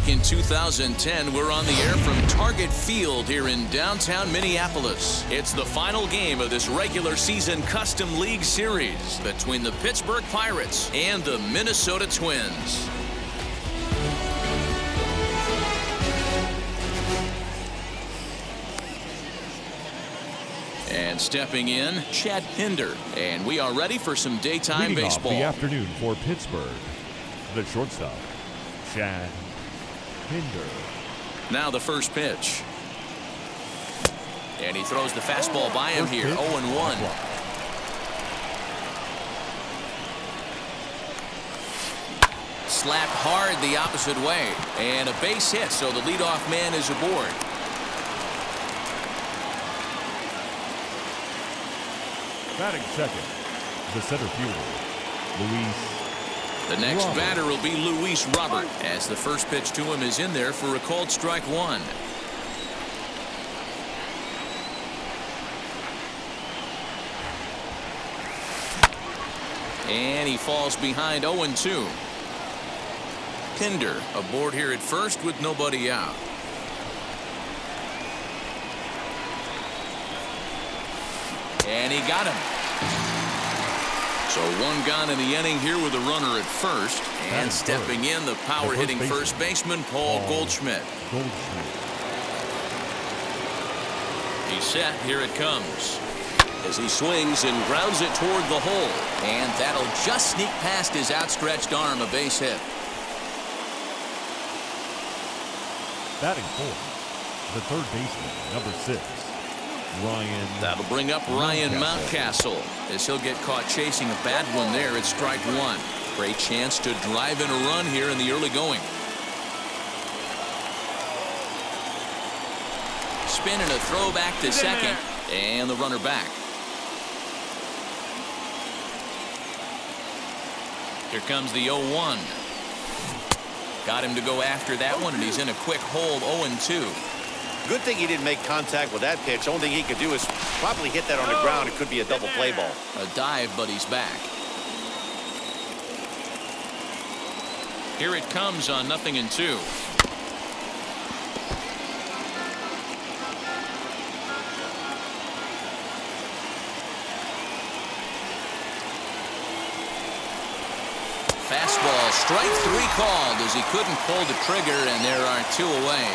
Back in 2010, we're on the air from Target Field here in downtown Minneapolis. It's the final game of this regular season Custom League Series between the Pittsburgh Pirates and the Minnesota Twins. And stepping in, Chad Pinder. And we are ready for some daytime Leading baseball. off the afternoon for Pittsburgh, the shortstop, Chad Pinder. Now the first pitch. And he throws the fastball by him here, 0-1. Slapped hard the opposite way. And a base hit, so the leadoff man is aboard. Batting second, the center fielder, Luis. The next Robert. batter will be Luis Robert, as the first pitch to him is in there for a called strike one. And he falls behind 0-2. Pinder aboard here at first with nobody out. And he got him. So one gone in the inning here with a runner at first. And stepping in, the power-hitting first baseman, Paul Goldschmidt. He's set. Here it comes. As he swings and grounds it toward the hole. And that'll just sneak past his outstretched arm, a base hit. Batting fourth, the third baseman, number 6, Ryan. That'll bring up Ryan Mountcastle as he'll get caught chasing a bad one there at strike one. Great chance to drive in a run here in the early going. Spin and a throw back to second, and the runner back. Here comes the 0-1. Got him to go after that one, and he's in a quick hold, 0-2. Good thing he didn't make contact with that pitch. Only thing he could do is probably hit that on the ground. It could be a double play ball. A dive, but he's back. Here it comes on 0-2. Fastball, strike three called as he couldn't pull the trigger, and there are two away.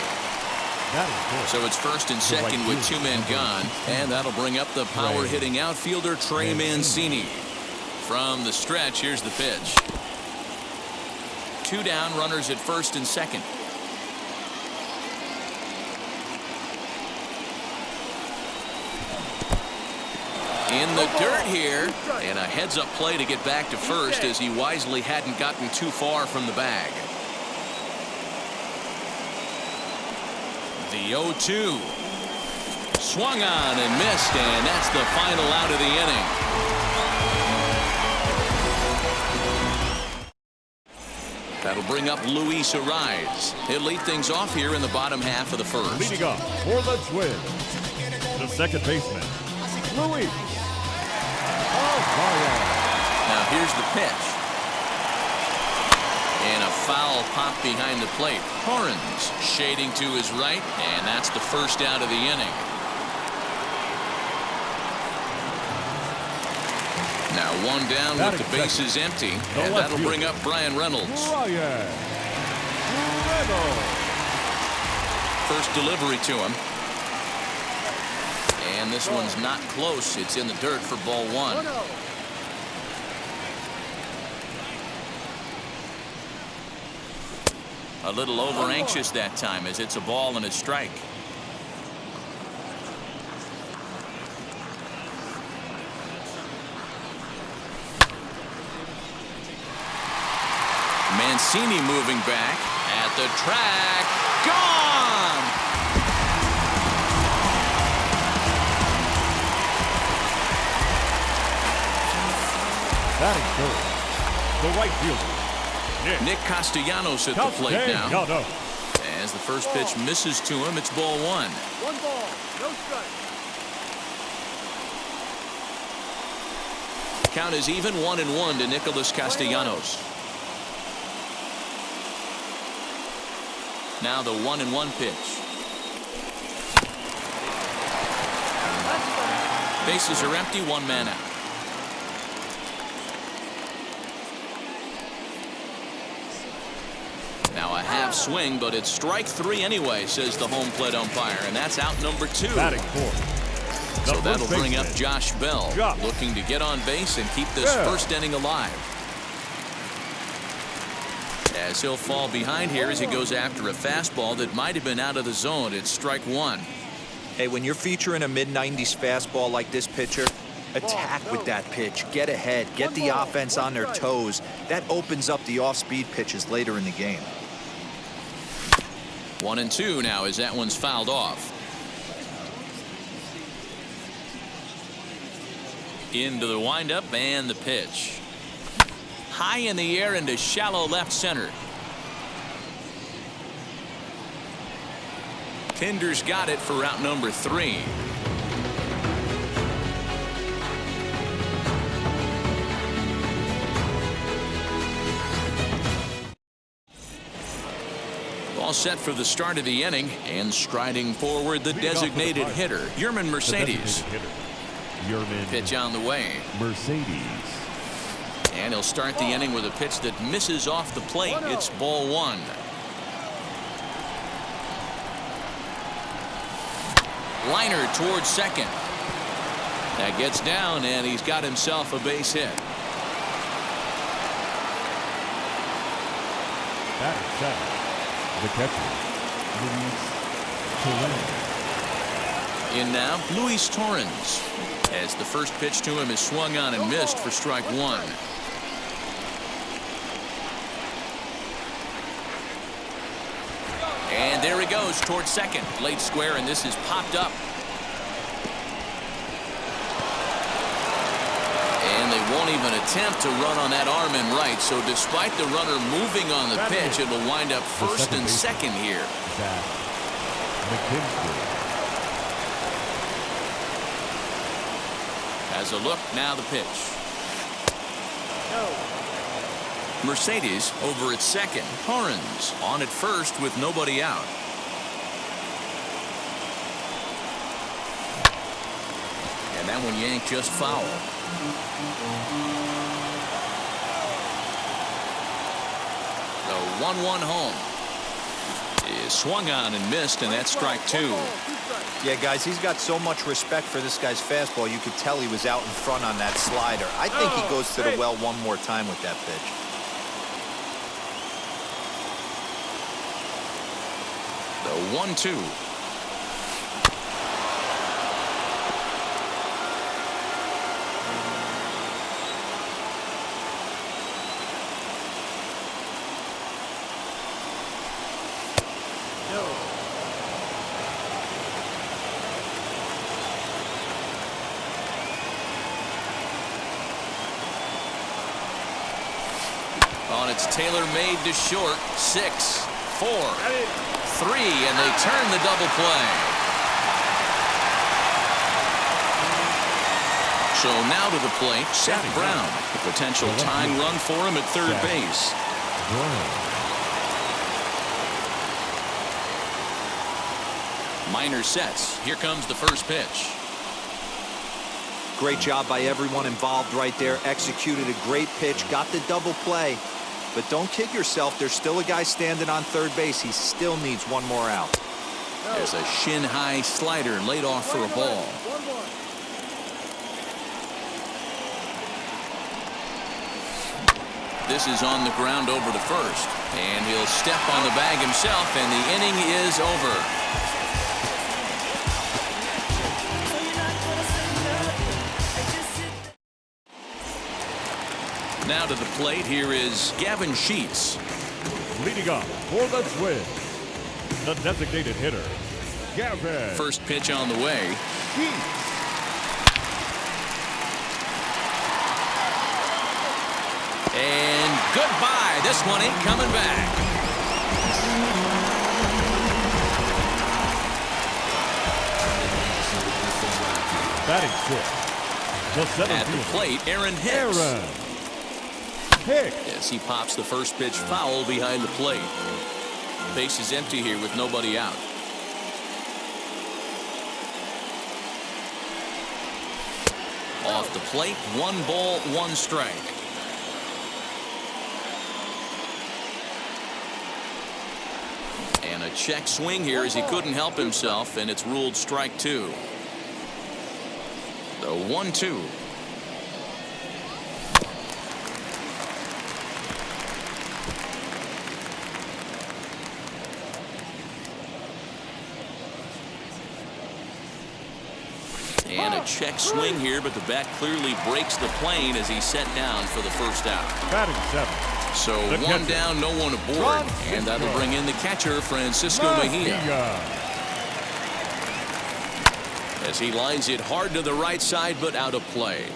So it's first and second with two men gone, and that'll bring up the power-hitting outfielder Trey Mancini. From the stretch, here's the pitch. Two down, runners at first and second. In the dirt here, and a heads-up play to get back to first as he wisely hadn't gotten too far from the bag. The 0-2. Swung on and missed, and that's the final out of the inning. That'll bring up Luis Ariz. He'll lead things off here in the bottom half of the first. Leading up for the Twins, the second baseman, Luis. Now here's the pitch. And a foul pop behind the plate. Torrens shading to his right, and that's the first out of the inning. Now one down with the bases empty, and that'll bring up Brian Reynolds. First delivery to him. And this one's not close. It's in the dirt for ball one. A little over anxious that time as it's a ball and a strike. Mancini moving back at the track. Gone! Batting third, the right fielder, Nick Castellanos at the plate now. As the first pitch misses to him, it's ball one. 1 ball, no strike. Count is even 1-1 to Nicholas Castellanos. Now the 1-1 pitch. Bases are empty, 1 man out. Now a half swing, but it's strike 3 anyway, says the home plate umpire, and that's out number 2. Batting fourth. So that'll bring up Josh Bell, looking to get on base and keep this first inning alive. As he'll fall behind here as he goes after a fastball that might have been out of the zone. It's strike 1. Hey, when you're featuring a mid-90s fastball like this pitcher, attack with that pitch. Get ahead. Get the offense on their toes. That opens up the off-speed pitches later in the game. 1-2 now as that one's fouled off. Into the windup and the pitch. High in the air into shallow left center. Kinder's got it for out number 3. All set for the start of the inning, and striding forward the designated hitter, Yerman Mercedes. Pitch on the way. Mercedes. And he'll start the inning with a pitch that misses off the plate. It's ball 1. Liner towards second. That gets down, and he's got himself a base hit. Batting seven. The catcher, Luis Torrens. In now, Luis Torrens. As the first pitch to him is swung on and missed for strike 1. And there he goes towards second. Late square, and this is popped up. And they won't even attempt to run on that arm in right. So despite the runner moving on the pitch, it'll wind up first and second here. As a look, now the pitch. Mercedes over at second. Torrens on at first with nobody out. And that one yanked just foul. The 1-1 home is swung on and missed, and that's strike 2. Yeah, guys, he's got so much respect for this guy's fastball. You could tell he was out in front on that slider. I think he goes to the well one more time with that pitch. The 1-2. On its tailor-made to short. 6, 4, 3, and they turn the double play. So now to the plate, Seth Brown. A potential tying run for him at third base. Minor sets. Here comes the first pitch. Great job by everyone involved right there. Executed a great pitch. Got the double play. But don't kid yourself. There's still a guy standing on third base. He still needs one more out. There's a shin-high slider laid off for a ball. This is on the ground over to first. And he'll step on the bag himself, and the inning is over. Now to the plate, here is Gavin Sheets. Leading up for the Twins, the designated hitter, Gavin. First pitch on the way. Sheets. And goodbye. This one ain't coming back. Batting fifth, the center At the fielder, plate, Aaron Hicks. Hicks. As he pops the first pitch foul behind the plate. Base is empty here with nobody out. Off the plate, 1 ball, 1 strike. And a check swing here as he couldn't help himself, and it's ruled strike 2. The 1-2. And a check swing here, but the bat clearly breaks the plane as he's set down for the first out. Batting 7. So 1 down, no one aboard. And that'll bring in the catcher, Francisco Mejia. As he lines it hard to the right side, but out of play.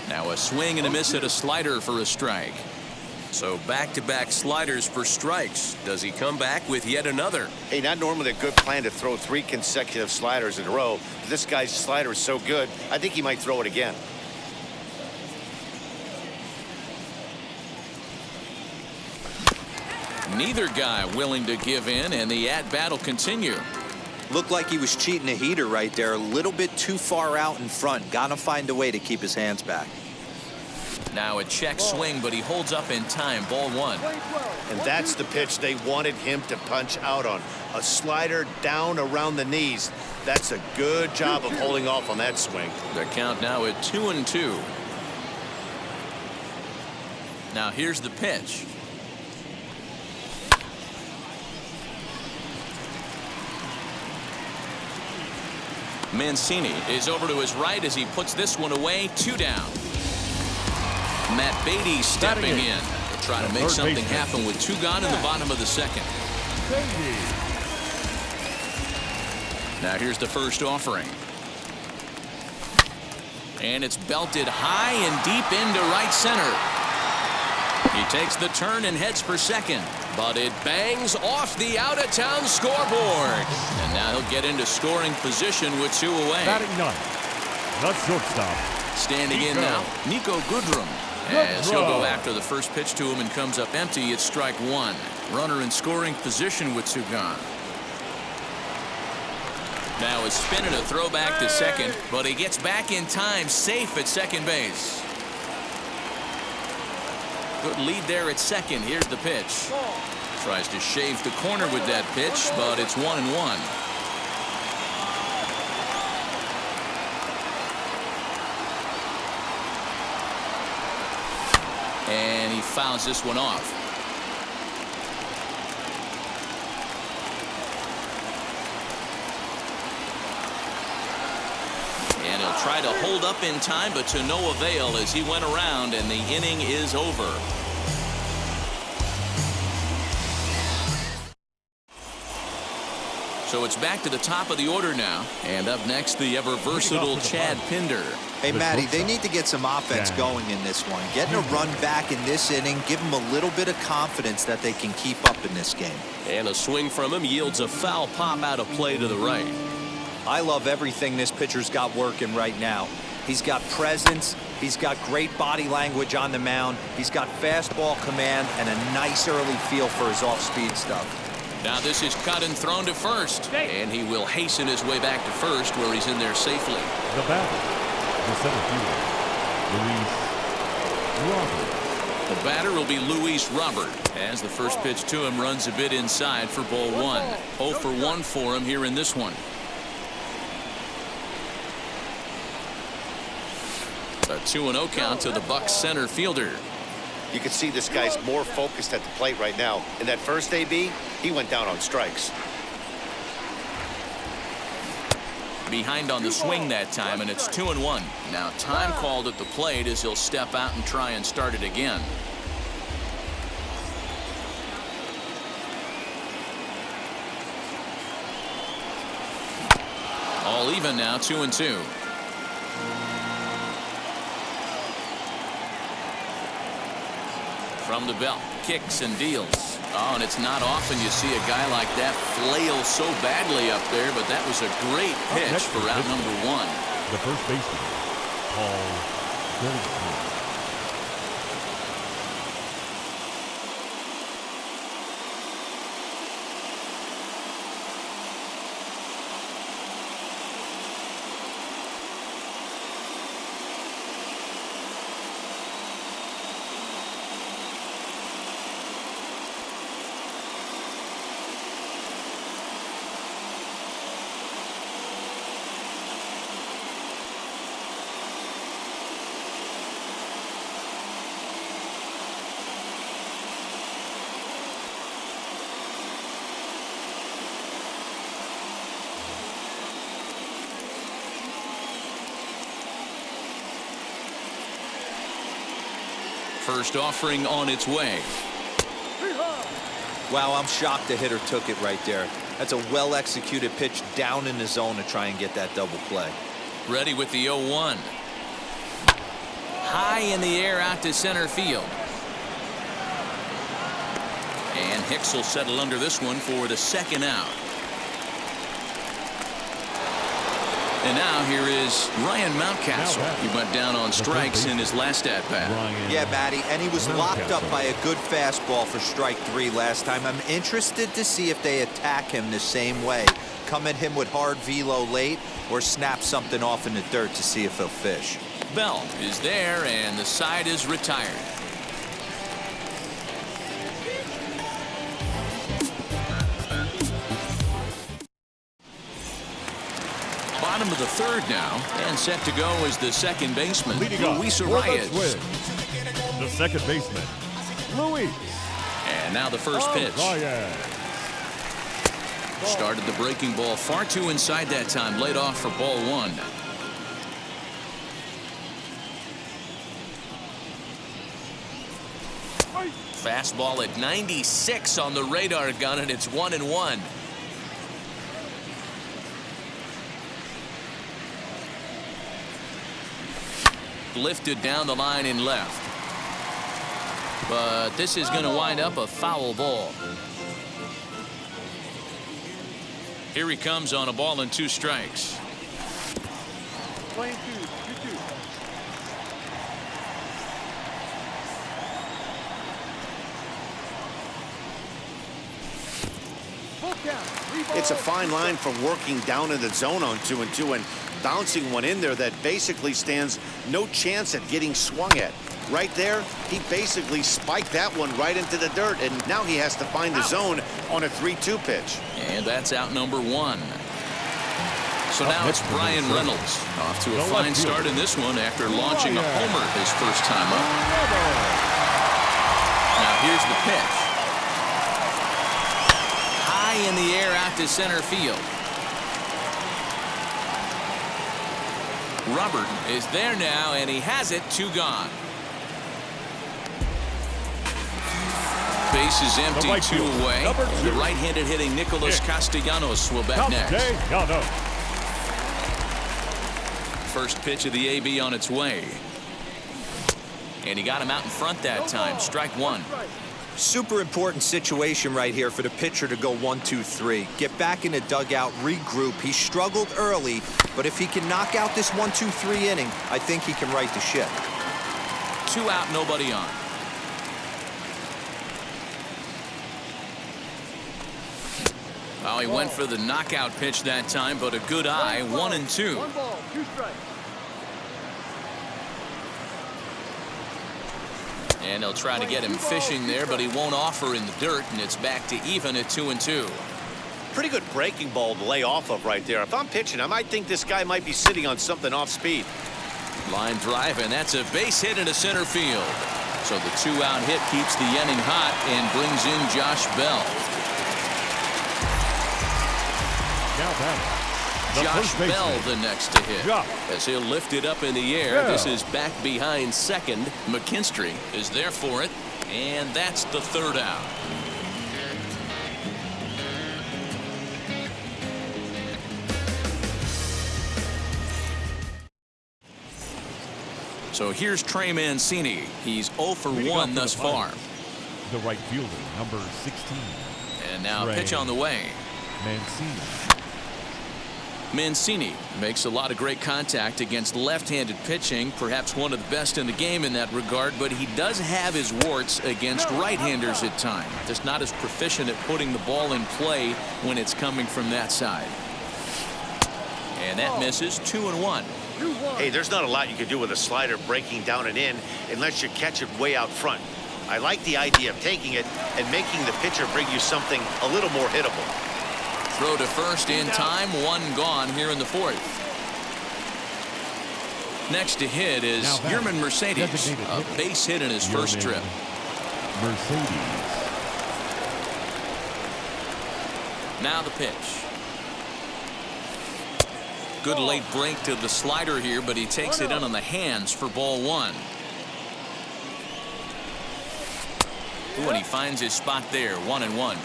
Now a swing and a miss at a slider for a strike. So back-to-back sliders for strikes. Does he come back with yet another? Hey, not normally a good plan to throw 3 consecutive sliders in a row. This guy's slider is so good, I think he might throw it again. Neither guy willing to give in, and the at-bat will continue. Looked like he was cheating a heater right there. A little bit too far out in front. Gotta find a way to keep his hands back. Now a check swing, but he holds up in time. Ball 1. And that's the pitch they wanted him to punch out on. A slider down around the knees. That's a good job of holding off on that swing. The count now at 2-2. Now here's the pitch. Mancini is over to his right as he puts this one away. 2 down. Matt Beatty stepping in to try to make something happen with 2 gone in the bottom of the second. Now here's the first offering. And it's belted high and deep into right center. He takes the turn and heads for second, but it bangs off the out-of-town scoreboard. And now he'll get into scoring position with 2 away. Batting 9. The shortstop. Standing in now, Nico Goodrum. As he'll go after the first pitch to him and comes up empty, it's strike 1. Runner in scoring position with 2 gone. Now a spin and a throw back to second, but he gets back in time, safe at second base. Good lead there at second. Here's the pitch. Tries to shave the corner with that pitch, but it's 1-1. And he fouls this one off. And he'll try to hold up in time, but to no avail as he went around, and the inning is over. So it's back to the top of the order now. And up next, the ever-versatile Chad Pinder. Hey, Matty, they need to get some offense going in this one. Getting a run back in this inning, give them a little bit of confidence that they can keep up in this game. And a swing from him yields a foul pop out of play to the right. I love everything this pitcher's got working right now. He's got presence. He's got great body language on the mound. He's got fastball command and a nice early feel for his off-speed stuff. Now this is cut and thrown to first, and he will hasten his way back to first where he's in there safely. The batter, the center fielder, Luis Robert. The batter will be Luis Robert as the first pitch to him runs a bit inside for ball 1. 0 for 1 for him here in this one. A 2-0 count to the Bucs center fielder. You can see this guy's more focused at the plate right now. In that first AB, he went down on strikes. Behind on the swing that time, and it's 2-1. Now time called at the plate as he'll step out and try and start it again. All even now, 2-2. From the belt, kicks and deals. Oh, and it's not often you see a guy like that flail so badly up there, but that was a great pitch for out number 1. The first baseman, Paul First offering on its way. Wow, I'm shocked the hitter took it right there. That's a well-executed pitch down in the zone to try and get that double play. Ready with the 0-1. High in the air out to center field. And Hicks will settle under this one for the second out. And now here is Ryan Mountcastle. He went down on strikes in his last at-bat. Yeah, Matty, and he was locked up by a good fastball for strike 3 last time. I'm interested to see if they attack him the same way. Come at him with hard velo late or snap something off in the dirt to see if he'll fish. Bell is there, and the side is retired. Bottom of the third now, and set to go is the second baseman, Luis Arias. The second baseman, Luis. And now the first pitch. Started the breaking ball far too inside that time, laid off for ball 1. Fastball at 96 on the radar gun, and it's 1-1. Lifted down the line in left. But this is going to wind up a foul ball. Here he comes on a ball and 2 strikes. Playing 2-2. It's a fine line for working down in the zone on 2-2 and bouncing one in there that basically stands no chance at getting swung at. Right there, he basically spiked that one right into the dirt, and now he has to find the zone on a 3-2 pitch. And that's out number 1. So now it's Brian Reynolds off to a fine start in this one after launching a homer his first time up. Now here's the pitch. High in the air out to center field. Robert is there now, and he has it. 2 gone. Base is empty, 2 away. The right-handed hitting Nicholas Castellanos will bat next. First pitch of the AB on its way. And he got him out in front that time. Strike 1. Super important situation right here for the pitcher to go 1-2-3. Get back in the dugout, regroup. He struggled early, but if he can knock out this 1-2-3 inning, I think he can right the ship. 2 out, nobody on. Well, he went for the knockout pitch that time, but a good eye. 1-2. 1 ball, 2 strikes. And they'll try to get him fishing there, but he won't offer in the dirt, and it's back to even at 2-2. Pretty good breaking ball to lay off of right there. If I'm pitching, I might think this guy might be sitting on something off speed. Line drive, and that's a base hit into center field. So the 2-out hit keeps the inning hot and brings in Josh Bell. Josh Bell the next to hit. As he'll lift it up in the air. This is back behind second. McKinstry is there for it, and that's the 3rd out. So here's Trey Mancini. He's 0 for 1 thus far. The right fielder, number 16. And now pitch on the way. Mancini. Mancini makes a lot of great contact against left-handed pitching, perhaps one of the best in the game in that regard, but he does have his warts against right-handers at times. Just not as proficient at putting the ball in play when it's coming from that side. And that misses. 2-1. Hey, there's not a lot you can do with a slider breaking down and in unless you catch it way out front. I like the idea of taking it and making the pitcher bring you something a little more hittable. Throw to first in time. One gone here in the fourth. Next to hit is Yerman Mercedes. A base hit in his first trip. Mercedes. Now the pitch. Good late break to the slider here, but he takes it in on the hands for ball one. Ooh, and he finds his spot there. 1-1.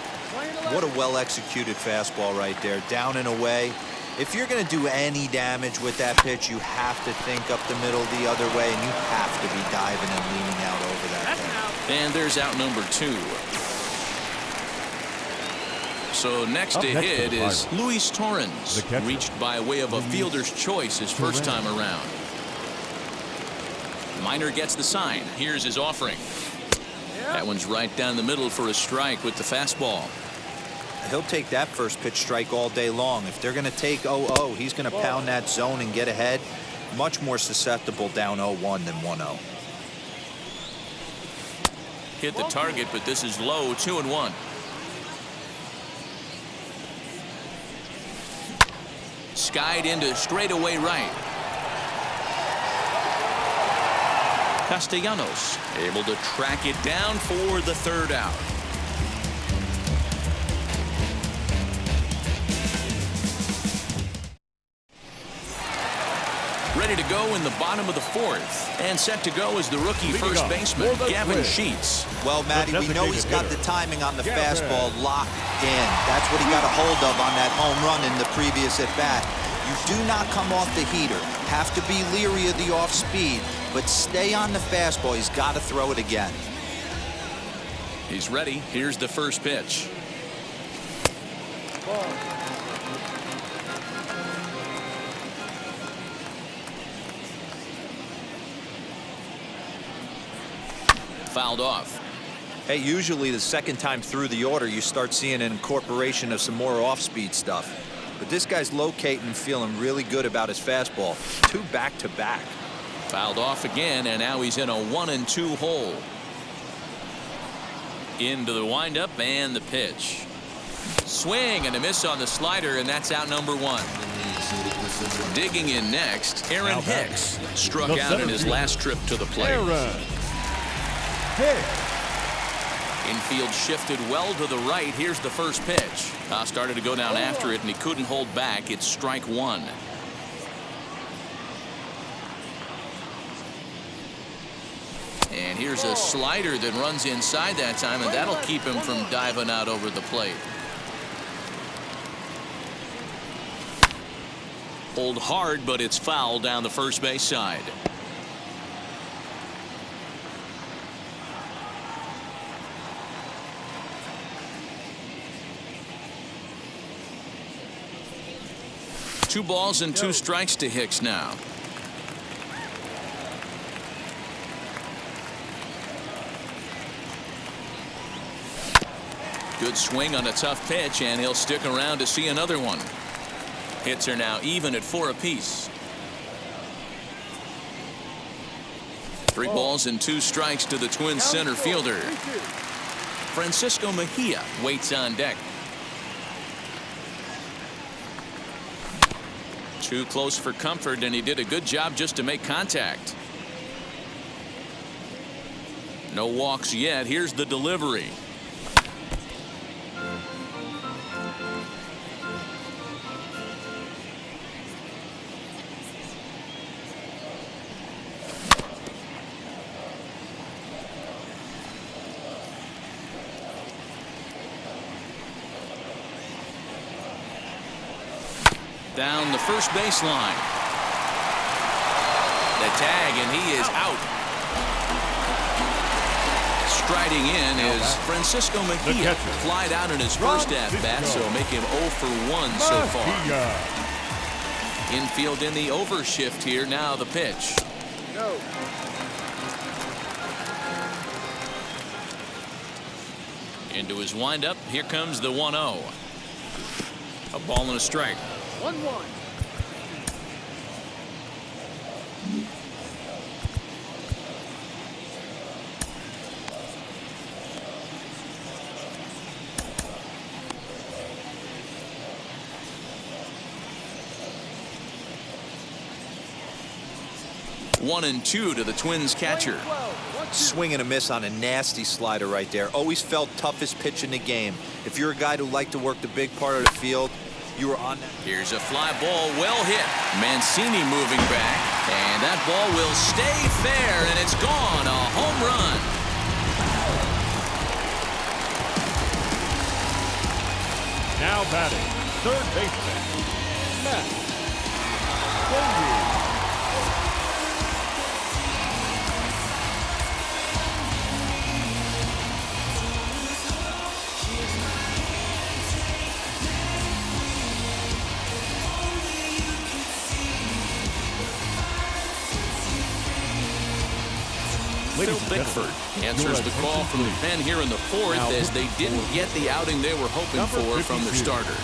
What a well-executed fastball right there, down and away. If you're going to do any damage with that pitch, you have to think up the middle the other way, and you have to be diving and leaning out over that thing. And there's out number 2. So next to hit is Luis Torrens, reached by way of a fielder's choice his first time around. Minor gets the sign. Here's his offering. That one's right down the middle for a strike with the fastball. He'll take that first pitch strike all day long. If they're going to take 0-0, he's going to pound that zone and get ahead. Much more susceptible down 0-1 than 1-0. Hit the target, but this is low. 2-1. Skied into straightaway right. Castellanos able to track it down for the third out. Ready to go in the bottom of the fourth, and set to go is the rookie first baseman Gavin Sheets. Well, Matty, we know he's got the timing on the fastball locked in. That's what he got a hold of on that home run in the previous at bat. You do not come off the heater. Have to be leery of the off speed, but stay on the fastball. He's got to throw it again. He's ready. Here's the first pitch. Fouled off. Hey, usually the second time through the order, you start seeing an incorporation of some more off-speed stuff. But this guy's locating, feeling really good about his fastball. 2 back-to-back. Fouled off again, and now he's in a 1-2 hole. Into the windup and the pitch. Swing and a miss on the slider, and that's out number 1. Digging in next, Aaron Hicks struck out in his last trip to the plate. Infield shifted well to the right. Here's the first pitch. Started to go down after it, and he couldn't hold back. It's strike 1. And here's a slider that runs inside that time, and that'll keep him from diving out over the plate. Pulled hard, but it's foul down the first base side. Two balls and 2 strikes to Hicks now. Good swing on a tough pitch, and he'll stick around to see another one. Hits are now even at 4 apiece. 3 balls and 2 strikes to the Twins center fielder. Francisco Mejia waits on deck. Too close for comfort, and he did a good job just to make contact. No walks yet. Here's the delivery. Down the first baseline. The tag, and he is out. Striding in is Francisco Mejia. Flied out in his first at-bat, so make him 0 for 1 so far. Infield in the overshift here. Now the pitch. No. Into his windup. Here comes the 1-0. A ball and a strike. 1-1. One and two to the Twins catcher. Swing and a miss on a nasty slider right there. Always felt toughest pitch in the game. If you're a guy who liked to work the big part of the field, you were on that. Here's a fly ball, well hit. Mancini moving back, and that ball will stay fair, and it's gone. A home run. Now batting, third baseman, Matt Boldy. Phil Bickford answers the call from the pen here in the fourth as they didn't get the outing they were hoping for from their starter.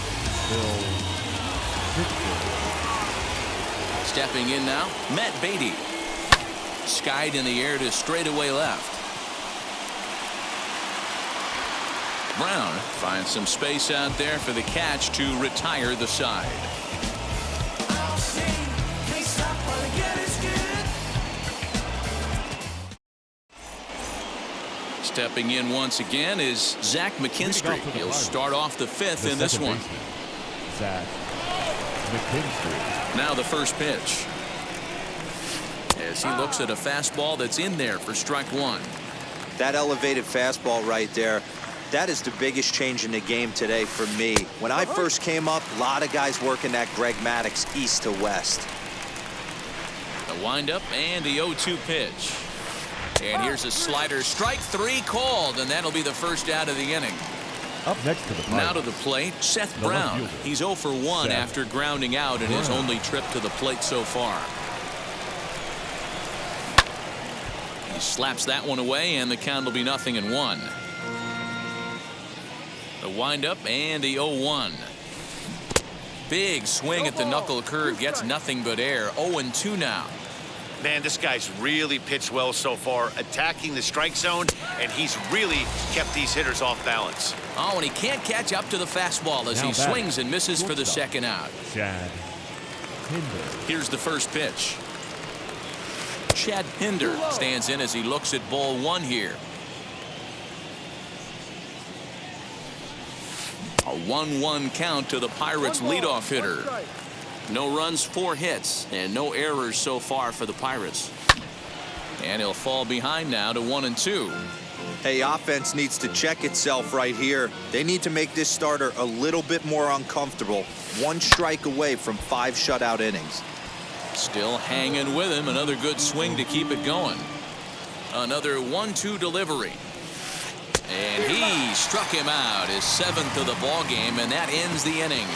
Stepping in now, Matt Beatty. Skied in the air to straightaway left. Brown finds some space out there for the catch to retire the side. Stepping in once again is Zach McKinstry. He'll start off the fifth in this one. Zach McKinstry. Now the first pitch. As he looks at a fastball that's in there for strike one. That elevated fastball right there, that is the biggest change in the game today for me. When I first came up, a lot of guys working that Greg Maddux east to west. The windup and the 0-2 pitch. And here's a slider. Strike three called, and that'll be the first out of the inning. Up next to the plate. Now to the plate, Seth Brown. He's 0 for 1 after grounding out in his only trip to the plate so far. He slaps that one away, and the count will be 0-1. The windup and the 0-1. Big swing at the knuckle curve, gets nothing but air. 0-2 now. Man, this guy's really pitched well so far, attacking the strike zone, and he's really kept these hitters off balance. Oh, and he can't catch up to the fastball as he swings and misses for the second out. Chad Pinder. Here's the first pitch. Chad Pinder stands in as he looks at ball one here. A 1-1 count to the Pirates' leadoff hitter. No runs, 4 hits, and no errors so far for the Pirates. And he'll fall behind now to 1-2. Hey, offense needs to check itself right here. They need to make this starter a little bit more uncomfortable. 1 strike away from 5 shutout innings. Still hanging with him. Another good swing to keep it going. Another 1-2 delivery. And he struck him out, his 7th of the ball game, and that ends the inning.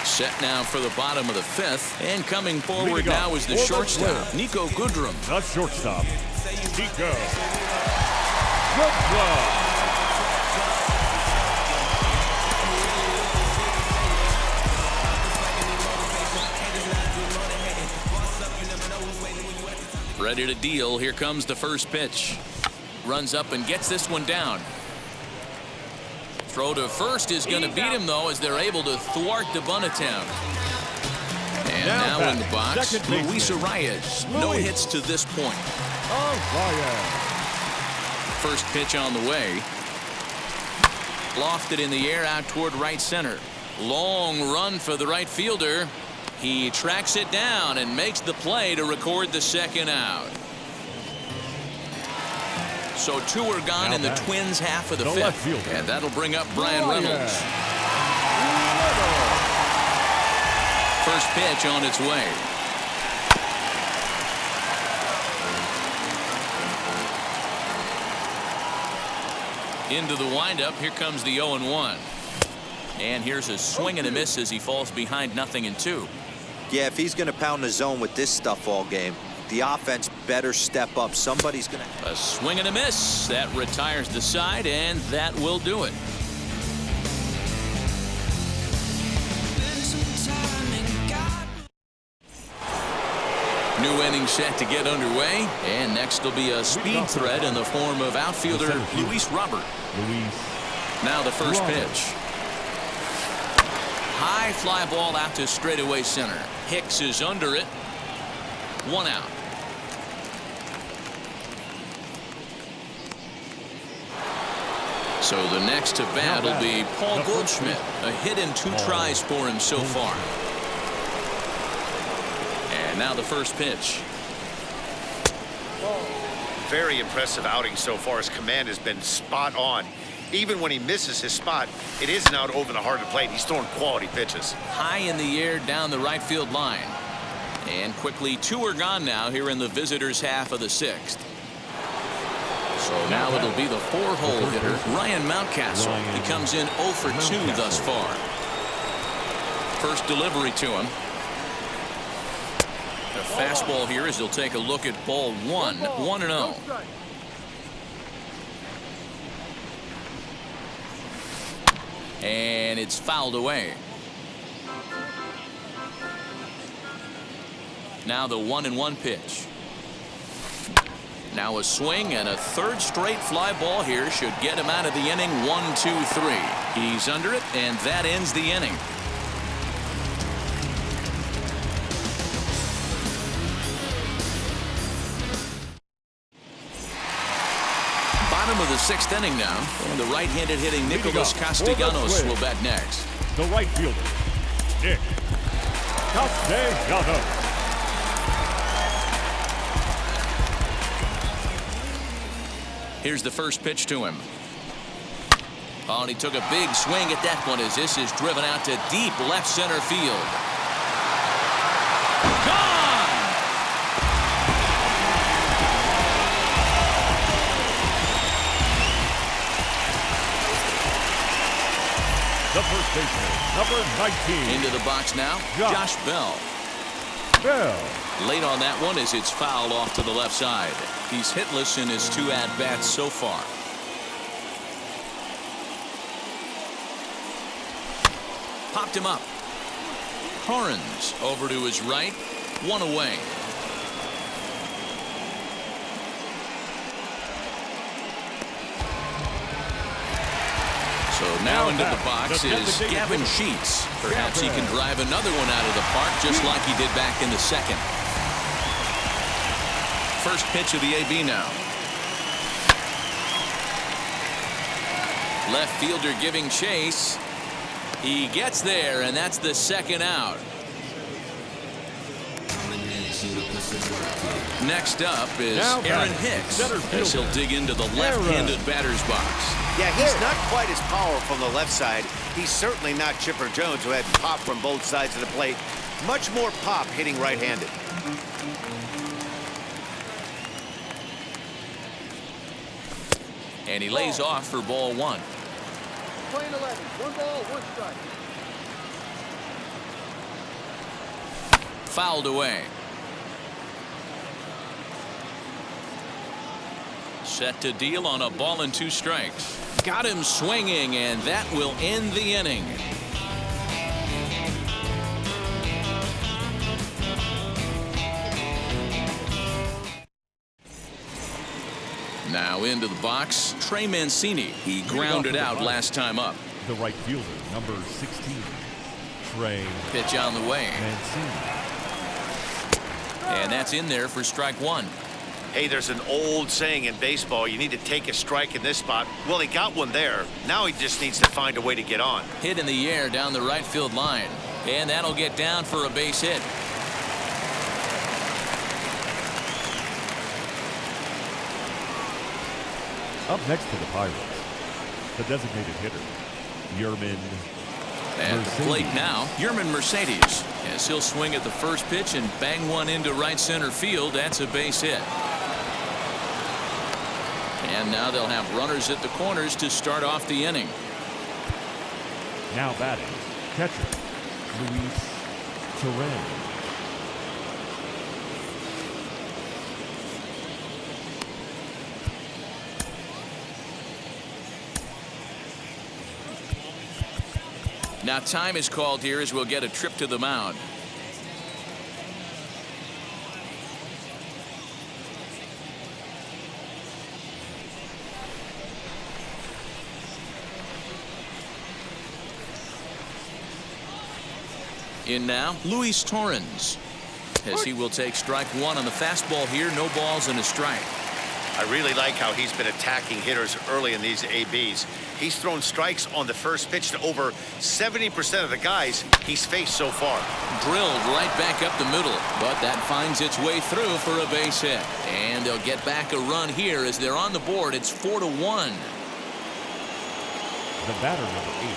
Set now for the bottom of the 5th, and coming forward now is the shortstop, Nico Goodrum. The shortstop, Nico Goodrum. Ready to deal. Here comes the first pitch. Runs up and gets this one down. Throw to first is going to beat him, though, as they're able to thwart the bunt attempt. And now in the box, Luis Arias. No hits to this point. First pitch on the way. Lofted in the air out toward right center. Long run for the right fielder. He tracks it down and makes the play to record the second out. So 2 are gone in the Twins' half of the 5th. And that'll bring up Brian Reynolds. First pitch on its way. Into the windup. Here comes the 0-1. And here's a swing and a miss as he falls behind 0-2. Yeah, if he's going to pound the zone with this stuff all game, the offense better step up. Somebody's going to... A swing and a miss. That retires the side, and that will do it. New inning set to get underway, and next will be a speed threat in the form of outfielder Luis Robert. Now the first pitch. High fly ball out to straightaway center. Hicks is under it. 1 out. So the next to bat will be Paul Goldschmidt. A hit in 2 tries for him so far. And now the first pitch. Very impressive outing so far. His command has been spot on. Even when he misses his spot, it isn't out over the heart of the plate. He's throwing quality pitches. High in the air down the right field line. And quickly 2 are gone now here in the visitors' half of the 6th. So now it'll be the 4-hole hitter, Ryan Mountcastle. He comes in 0 for 2 thus far. First delivery to him. A fastball here as he'll take a look at ball 1, 1-0. And it's fouled away. Now the 1-1 pitch. Now a swing and a 3rd straight fly ball here should get him out of the inning. 1, 2, 3. He's under it, and that ends the inning. Bottom of the 6th inning now, and the right-handed hitting Nicholas Castellanos will bat next. The right fielder, Nick Castellanos. Here's the first pitch to him. Oh, and he took a big swing at that one as this is driven out to deep left center field. Gone! The first baseman, number 19. Into the box now, Josh Bell. Late on that one as it's fouled off to the left side. He's hitless in his 2 at-bats so far. Popped him up. Carnes over to his right. 1 away. So now into the box is Gavin Sheets. Perhaps he can drive another one out of the park just like he did back in the 2nd. First pitch of the AB now. Left fielder giving chase. He gets there, and that's the 2nd out. Next up is Aaron Hicks as he'll dig into the left-handed batter's box. Yeah, he's not quite as powerful from the left side. He's certainly not Chipper Jones, who had pop from both sides of the plate. Much more pop hitting right-handed. And he lays off for ball 1. Playing 11. 1 ball, 1 strike. Fouled away. Set to deal on a ball and 2 strikes. Got him swinging, and that will end the inning. Now into the box, Trey Mancini. He grounded out last time up. The right fielder, number 16, Trey. Pitch on the way. Mancini. And that's in there for strike 1. Hey, there's an old saying in baseball, you need to take a strike in this spot. Well, he got one there. Now he just needs to find a way to get on. Hit in the air down the right field line. And that'll get down for a base hit. Up next to the Pirates, the designated hitter, Yermin At the plate now, Yermin Mercedes, as he'll swing at the first pitch and bang one into right center field. That's a base hit. And now they'll have runners at the corners to start off the inning. Now batting, catcher, Luis Torres. Now time is called here as we'll get a trip to the mound. In now, Luis Torrens, as he will take strike one on the fastball here. No balls and a strike. I really like how he's been attacking hitters early in these ABs. He's thrown strikes on the first pitch to over 70% of the guys he's faced so far. Drilled right back up the middle, but that finds its way through for a base hit. And they'll get back a run here as they're on the board. It's 4-1. The batter, number 8,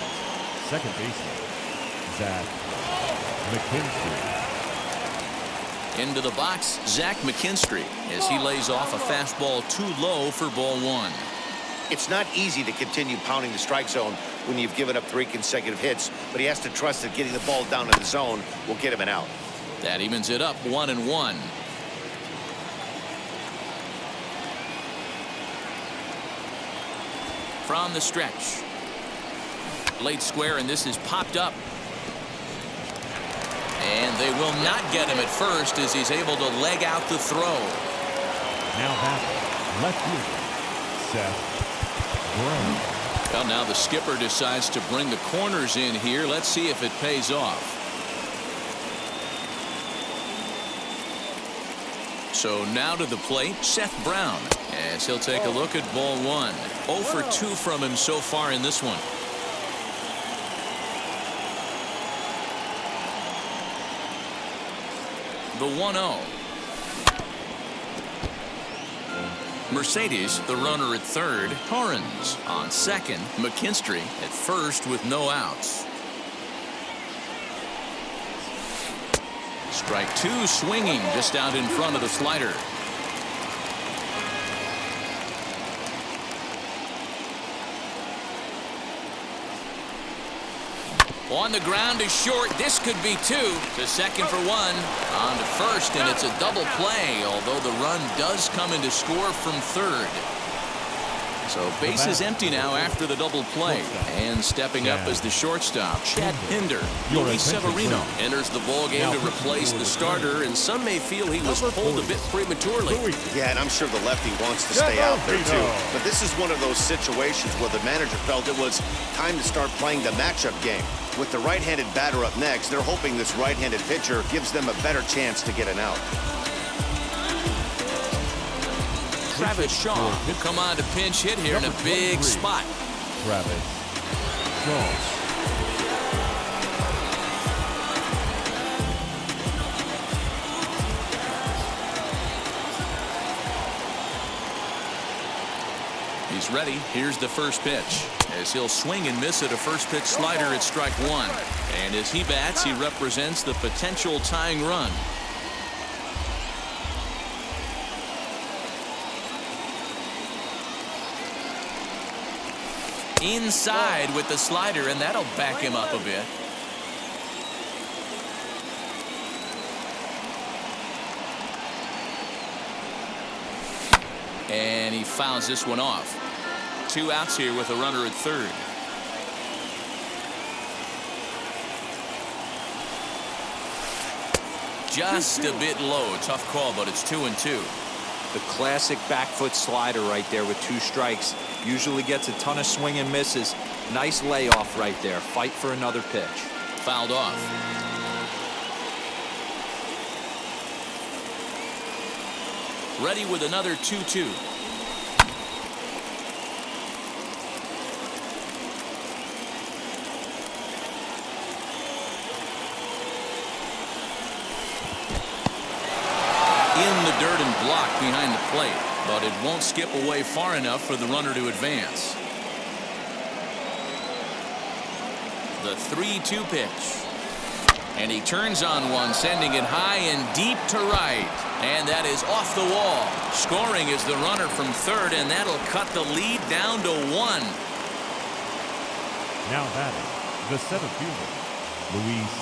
second baseman, Zach McKinstry. Into the box, Zach McKinstry, as he lays off a fastball too low for ball one. It's not easy to continue pounding the strike zone when you've given up 3 consecutive hits, but he has to trust that getting the ball down in the zone will get him an out. That evens it up 1-1. From the stretch. Late square, and this is popped up. And they will not get him at first as he's able to leg out the throw. Now back, left fielder, Seth Brown. Well, now the skipper decides to bring the corners in here. Let's see if it pays off. So now to the plate, Seth Brown, as he'll take a look at ball one. 0 for 2 from him so far in this one. The 1-0. Mercedes, the runner at third. Torrens on second. McKinstry at first with no outs. Strike 2 swinging just out in front of the slider. On the ground is short. This could be 2. To second for 1. On to first, and it's a double play, although the run does come into score from third. So base is empty now after the double play. And stepping up as the shortstop, Chad Pinder. Luis Severino enters the ball game to replace the starter, and some may feel he was pulled a bit prematurely. Yeah, and I'm sure the lefty wants to stay out there too. But this is one of those situations where the manager felt it was time to start playing the matchup game. With the right-handed batter up next, they're hoping this right-handed pitcher gives them a better chance to get an out. Travis Shaw will come on to pinch hit here in a big spot. Travis Shaw. He's ready. Here's the first pitch. As he'll swing and miss at a first pitch slider at strike 1. And as he bats, he represents the potential tying run. Inside with the slider, and that'll back him up a bit. And he fouls this one off. 2 outs here with a runner at third. Just a bit low. Tough call, but it's 2-2. The classic back foot slider right there with 2 strikes. Usually gets a ton of swing and misses. Nice layoff right there. Fight for another pitch. Fouled off. Ready with another 2-2. In the dirt and blocked behind the plate, but it won't skip away far enough for the runner to advance. The 3-2 pitch. And he turns on one, sending it high and deep to right. And that is off the wall. Scoring is the runner from third, and that'll cut the lead down to 1. Now batting, the center fielder, Luis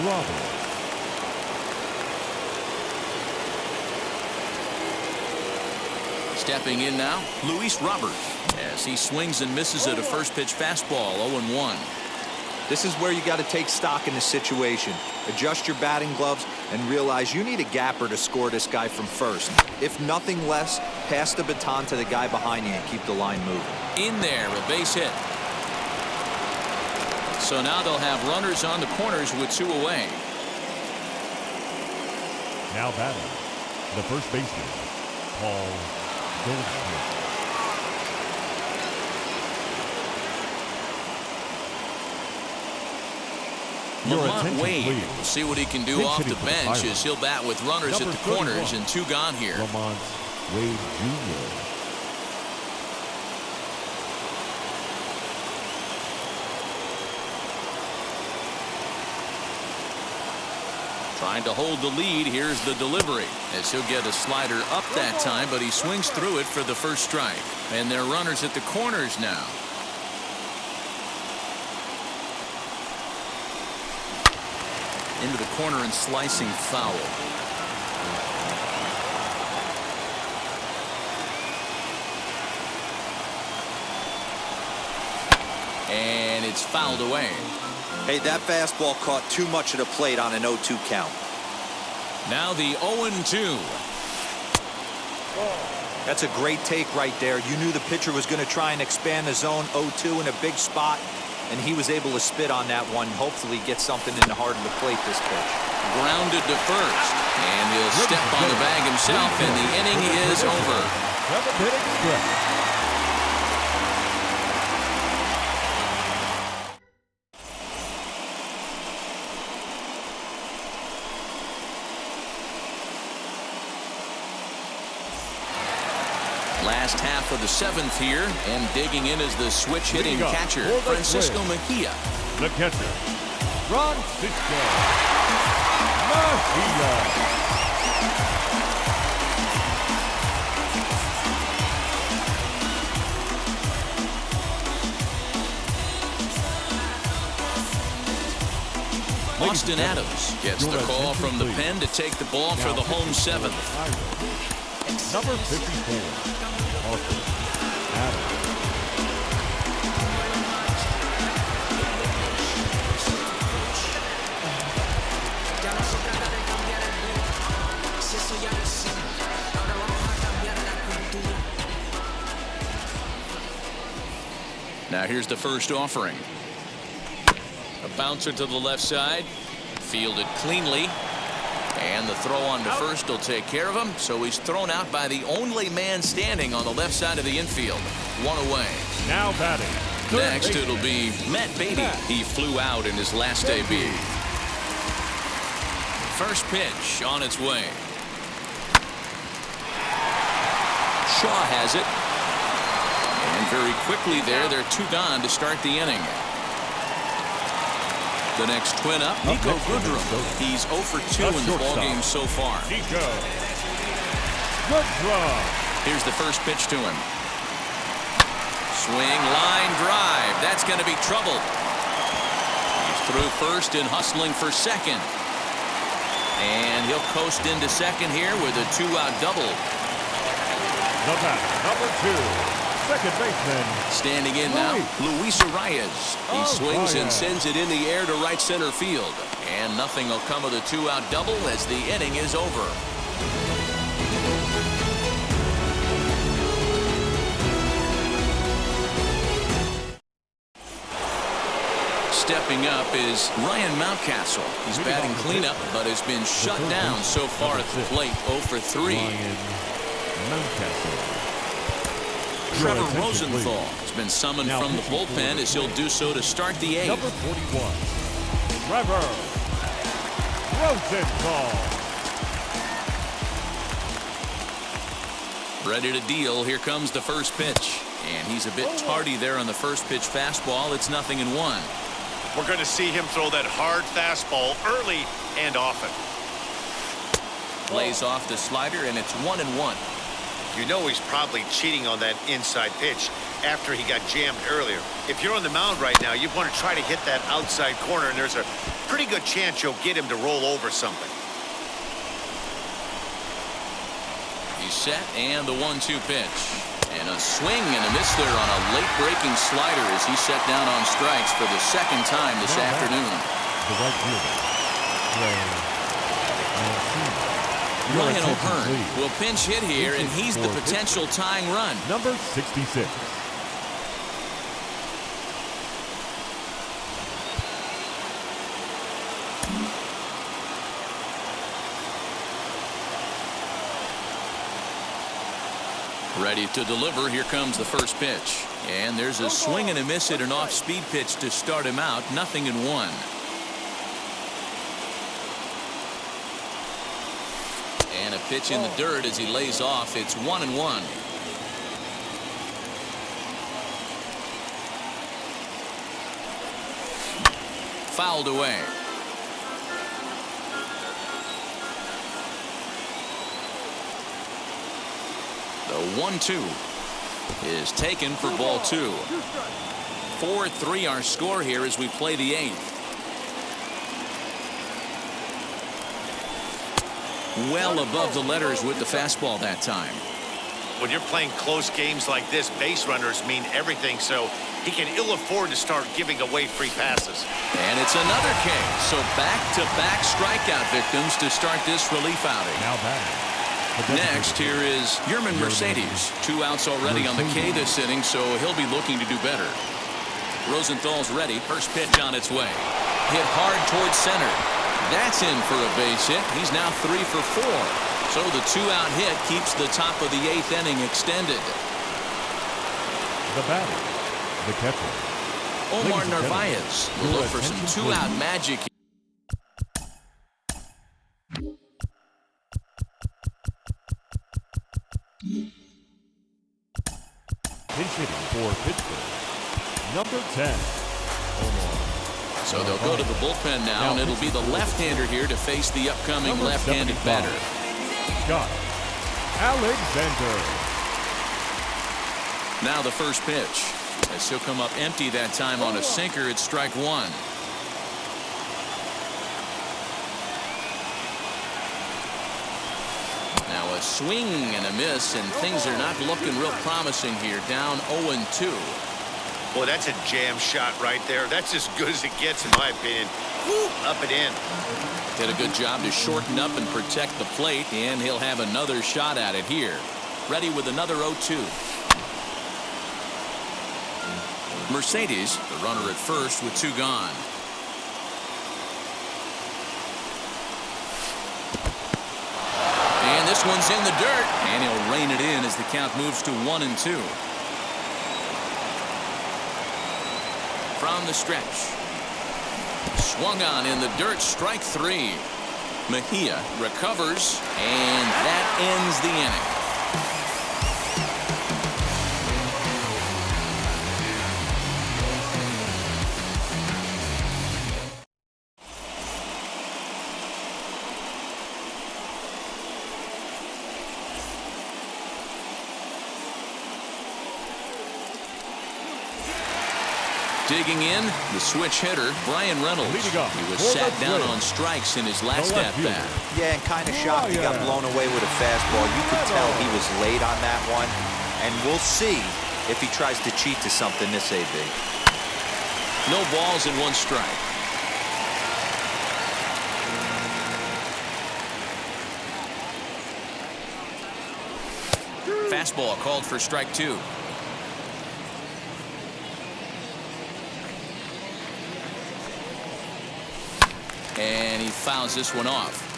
Robert. Stepping in now, Luis Robert, as he swings and misses at a first pitch fastball, 0-1. This is where you got to take stock in the situation. Adjust your batting gloves and realize you need a gapper to score this guy from first. If nothing less, pass the baton to the guy behind you and keep the line moving. In there, a base hit. So now they'll have runners on the corners with 2 away. Now batting, the first baseman, Paul Goldschmidt. Lamont Wade will see what he can do off the bench as he'll bat with runners at the corners and 2 gone here. Lamont Wade Jr. Trying to hold the lead. Here's the delivery as he'll get a slider up that time, but he swings through it for the first strike. And they're runners at the corners now. Into the corner and slicing foul. And it's fouled away. Hey, that fastball caught too much of the plate on an 0-2 count. Now the 0-2. That's a great take right there. You knew the pitcher was going to try and expand the zone. 0-2 in a big spot, and he was able to spit on that one. Hopefully get something in the heart of the plate this pitch. Grounded to first, and he'll step on the bag himself, and the inning is over. Last half of the 7th here, and digging in is the switch-hitting catcher, Francisco Mejia. The catcher, Francisco Mejia. Austin Adams gets the call from the pen to take the ball for the home 7th. Number 54, Austin Adams. Now here's the first offering. A bouncer to the left side, fielded cleanly, and the throw on to first will take care of him. So he's thrown out by the only man standing on the left side of the infield. 1 away. Now batting. Next it'll be Matt Beatty. He flew out in his last debut. First pitch on its way. Shaw has it. And very quickly they're 2 gone to start the inning. The next twin up, Nico Goodrum. He's 0 for 2 in the ballgame so far. Nico Goodrum. Here's the first pitch to him. Swing, line drive. That's going to be trouble. He's through first and hustling for second. And he'll coast into second here with a 2-out double. The batter, number 2. Second baseman. Standing in now, Luis Arias. He swings and sends it in the air to right center field. And nothing will come of the 2-out double as the inning is over. Stepping up is Ryan Mountcastle. He's batting cleanup, but has been shut down so far at the plate. 0 for 3. Ryan Mountcastle. Trevor Rosenthal has been summoned from the bullpen as he'll do so to start the 8th. Number 41, Trevor Rosenthal. Ready to deal. Here comes the first pitch. And he's a bit tardy there on the first pitch fastball. It's 0-1. We're going to see him throw that hard fastball early and often. Lays off the slider, and it's 1-1. You know he's probably cheating on that inside pitch after he got jammed earlier. If you're on the mound right now, you want to try to hit that outside corner, and there's a pretty good chance you'll get him to roll over something. He's set, and the 1-2 pitch. And a swing and a miss there on a late-breaking slider as he set down on strikes for the second time this afternoon. The right fielder, Ryan O'Hearn will pinch hit here, and he's the potential tying run. Number 66. Ready to deliver. Here comes the first pitch. And there's a swing and a miss at an off-speed pitch to start him out. 0-1. And a pitch in the dirt as he lays off. It's 1-1. Fouled away. The 1-2 is taken for ball 2. 4-3 our score here as we play the 8th. Well above the letters with the fastball that time. When you're playing close games like this, base runners mean everything, so he can ill afford to start giving away free passes. And it's another K. So back-to-back strikeout victims to start this relief outing. Now batting. Next, here is Yerman Mercedes. 2 outs already on the K this inning, so he'll be looking to do better. Rosenthal's ready. First pitch on its way. Hit hard towards center. That's in for a base hit. He's now 3 for 4. So the 2-out hit keeps the top of the 8th inning extended. The batter, the catcher, Omar Narvaez will look for some 2-out magic. Pinch hitting for Pittsburgh, number 10, Omar. So they'll go to the bullpen now, and it'll be the left-hander here to face the upcoming left-handed batter. Scott Alexander. Now the first pitch. As he'll come up empty that time on a sinker, it's strike 1. Now a swing and a miss, and things are not looking real promising here. Down 0-2. Boy, that's a jam shot right there. That's as good as it gets, in my opinion. Woo, up and in. Did a good job to shorten up and protect the plate, and he'll have another shot at it here. Ready with another 0-2. Mercedes, the runner at first with 2 gone. And this one's in the dirt, and he'll rein it in as the count moves to 1-2. From the stretch. Swung on in the dirt, strike 3. Mejia recovers, and that ends the inning. Digging in, the switch hitter, Brian Reynolds. He was sat down on strikes in his last at-bat. Yeah, and kind of shocked he got blown away with a fastball. You could tell he was late on that one. And we'll see if he tries to cheat to something this AB. No balls and 1 strike. Fastball called for strike 2. And he fouls this one off.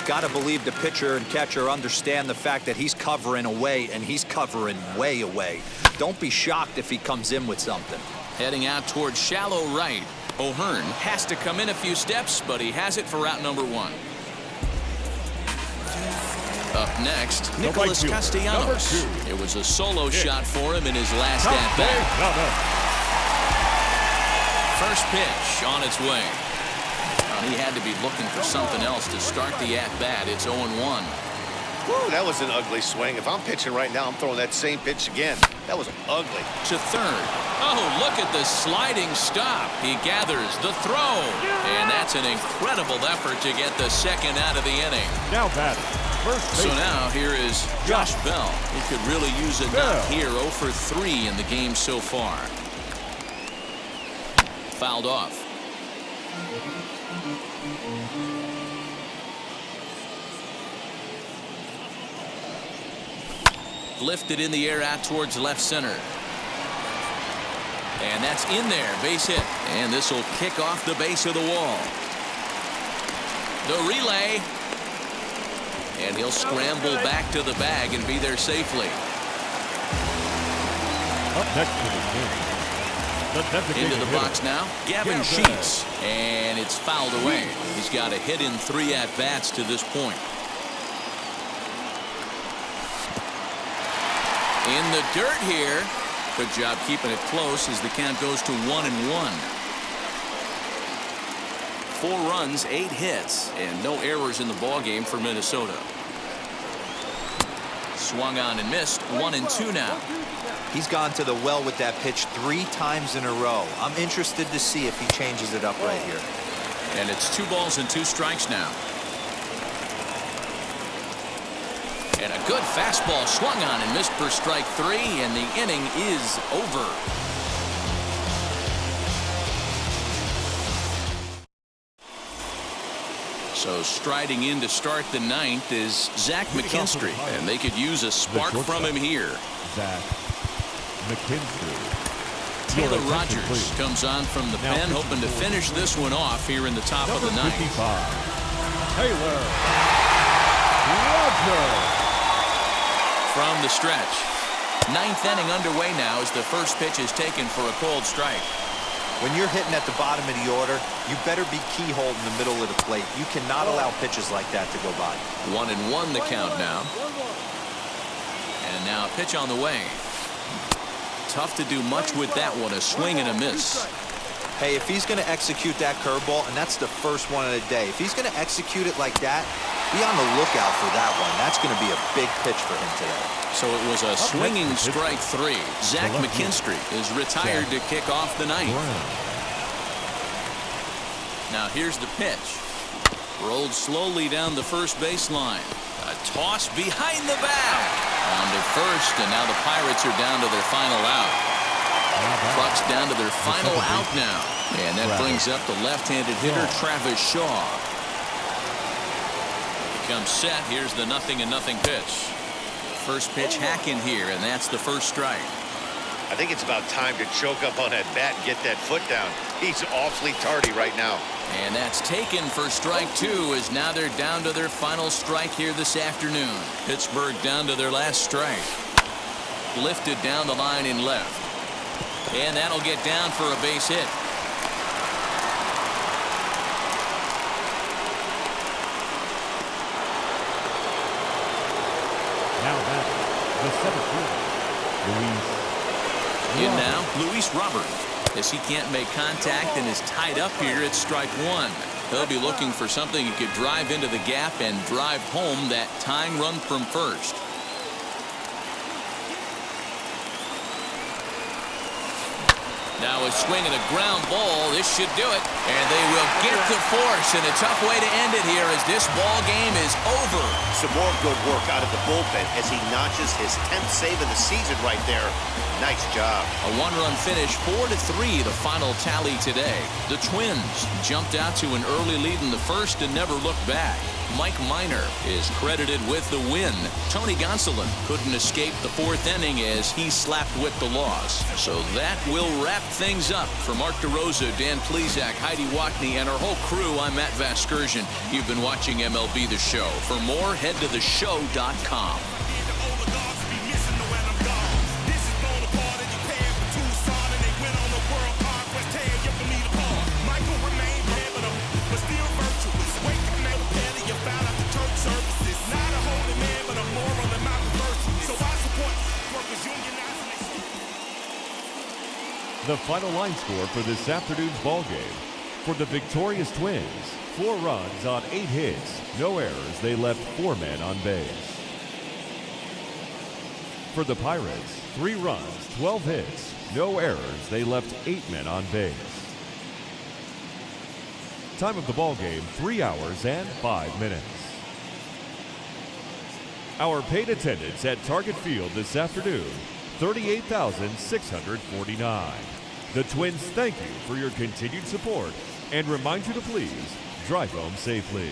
Got to believe the pitcher and catcher understand the fact that he's covering away, and he's covering way away. Don't be shocked if he comes in with something. Heading out towards shallow right. O'Hearn has to come in a few steps, but he has it for route number 1. Up next, Nicholas Castellanos. It was a solo shot for him in his last at-bat. First pitch on its way. He had to be looking for something else to start the at-bat. It's 0-1. Woo, that was an ugly swing. If I'm pitching right now, I'm throwing that same pitch again. That was ugly. To third. Oh, look at the sliding stop. He gathers the throw. And that's an incredible effort to get the second out of the inning. Now batting. So now here is Josh Bell. He could really use a knock here. 0 for 3 in the game so far. Fouled off. Lifted in the air out towards left center. And that's in there. Base hit. And this will kick off the base of the wall. The relay. And he'll scramble back to the bag and be there safely. Up next to the game. Into the box now. Gavin Sheets. And it's fouled away. He's got a hit in 3 at-bats to this point. In the dirt here. Good job keeping it close as the count goes to 1-1. 4 runs, 8 hits, and no errors in the ballgame for Minnesota. Swung on and missed. 1-2 now. He's gone to the well with that pitch 3 times in a row. I'm interested to see if he changes it up right here. And it's 2 balls and 2 strikes now. And a good fastball swung on and missed for strike 3, and the inning is over. So striding in to start the 9th is Zach McKinstry, and they could use a spark from him here. Zach McKinstry. Taylor Rogers comes on from the pen, hoping to finish this one off here in the top of the 9th. Taylor Rogers. From the stretch. 9th inning underway now as the first pitch is taken for a cold strike. When you're hitting at the bottom of the order, you better be keyhole in the middle of the plate. You cannot allow pitches like that to go by. 1-1 the count now. And now a pitch on the way. Tough to do much with that one. A swing and a miss. Hey, if he's going to execute that curveball, and that's the first one of the day, if he's going to execute it like that, be on the lookout for that one. That's going to be a big pitch for him today. So it was a swinging strike 3. Zach McKinstry is retired to kick off the 9th. Now here's the pitch. Rolled slowly down the first baseline. A toss behind the bag. On to first, and now the Pirates are down to their final out. Bucks down to their final out now. And that brings up the left-handed hitter, Travis Shaw. Comes set. Here's the 0-0 pitch. First pitch hacking here, and that's the first strike. I think it's about time to choke up on that bat and get that foot down. He's awfully tardy right now. And that's taken for strike 2, as now they're down to their final strike here this afternoon. Pittsburgh down to their last strike. Lifted down the line in left. And that'll get down for a base hit. Now back, the 7th in now, Luis Robert. As he can't make contact and is tied up here at strike 1. He'll be looking for something he could drive into the gap and drive home that tying run from first. Now a swing and a ground ball. This should do it. And they will get the force, and a tough way to end it here as this ball game is over. Some more good work out of the bullpen as he notches his 10th save of the season right there. Nice job. A 1-run finish, 4-3 the final tally today. The Twins jumped out to an early lead in the first and never looked back. Mike Minor is credited with the win. Tony Gonsolin couldn't escape the 4th inning as he slapped with the loss. So that will wrap things up. For Mark DeRosa, Dan Plesac, Heidi Watney, and our whole crew, I'm Matt Vasgersian. You've been watching MLB The Show. For more, head to theshow.com. The final line score for this afternoon's ball game. For the victorious Twins, 4 runs on 8 hits, no errors. They left 4 men on base. For the Pirates, 3 runs, 12 hits, no errors. They left 8 men on base. Time of the ball game, 3 hours and 5 minutes. Our paid attendance at Target Field this afternoon, 38,649. The Twins thank you for your continued support and remind you to please drive home safely.